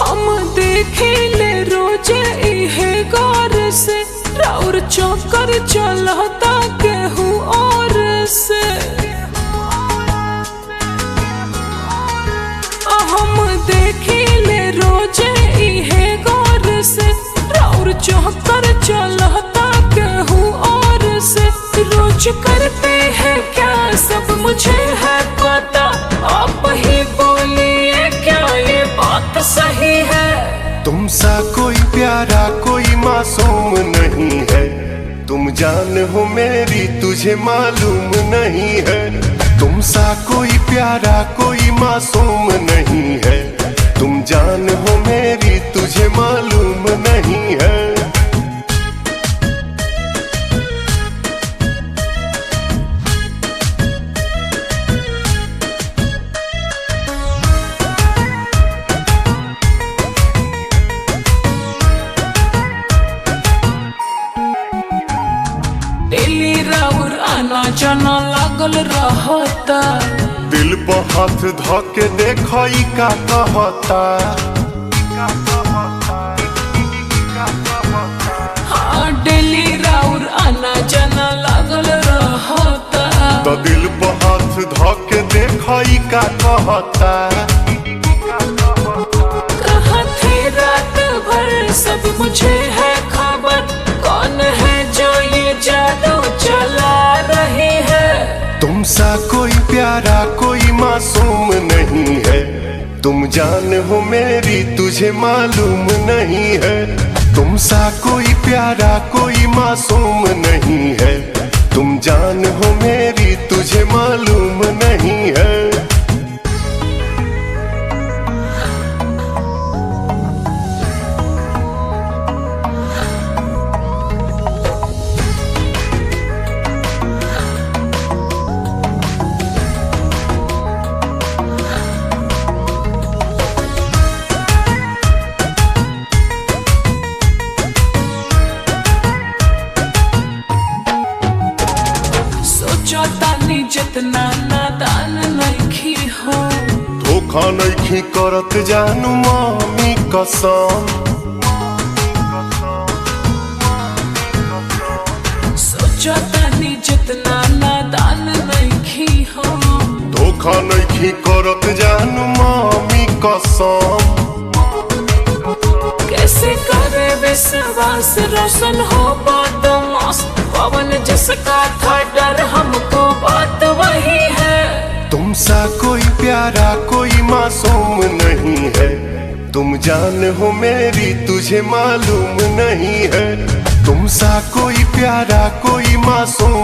हम देखिले रोज इहे गौर से, राउर चौकर चलता केहू और से। हम देखिले रोज इहे गौर से, राउर चौकर चलता केहू और से। रोज करते हैं क्या सब मुझे है पता, आप ही बोलिए क्या ये बात सही है। तुम सा कोई प्यारा कोई मासूम नहीं है, तुम जान हो मेरी तुझे मालूम नहीं है। तुम सा कोई प्यारा कोई मासूम नहीं है, तुम जान हो मेरी तुझे मालूम नहीं है। डेली राउर आना जाना लागल रहता, दिल पर हाथ धके देखई का कहता। हाँ डेली राउर आना जाना लागल रहता, तो दिल पर हाथ धके देखई का कहता। कहाँ थे रात भर सब मुझे है खबर, कौन है जो ये जादू चला रही है। तुम सा कोई प्यारा कोई मासूम नहीं है, तुम जान हो मेरी तुझे मालूम नहीं है। तुम सा कोई प्यारा कोई मासूम नहीं है, तुम जान हो मेरी तुझे मालूम नहीं है। तानी जितना नादान नइखी हो, धोखा नइखी करत जानू मामी कसम। सोचा तानी जितना नादान नइखी हो, धोखा नइखी करत जानू मामी कसम। कैसे करे विश्वास रोशन हो बदमाश, पवन जिसका था डर हमको बात वही है। तुम सा कोई प्यारा कोई मासूम नहीं है, तुम जान हो मेरी तुझे मालूम नहीं है। तुम सा कोई प्यारा कोई मासूम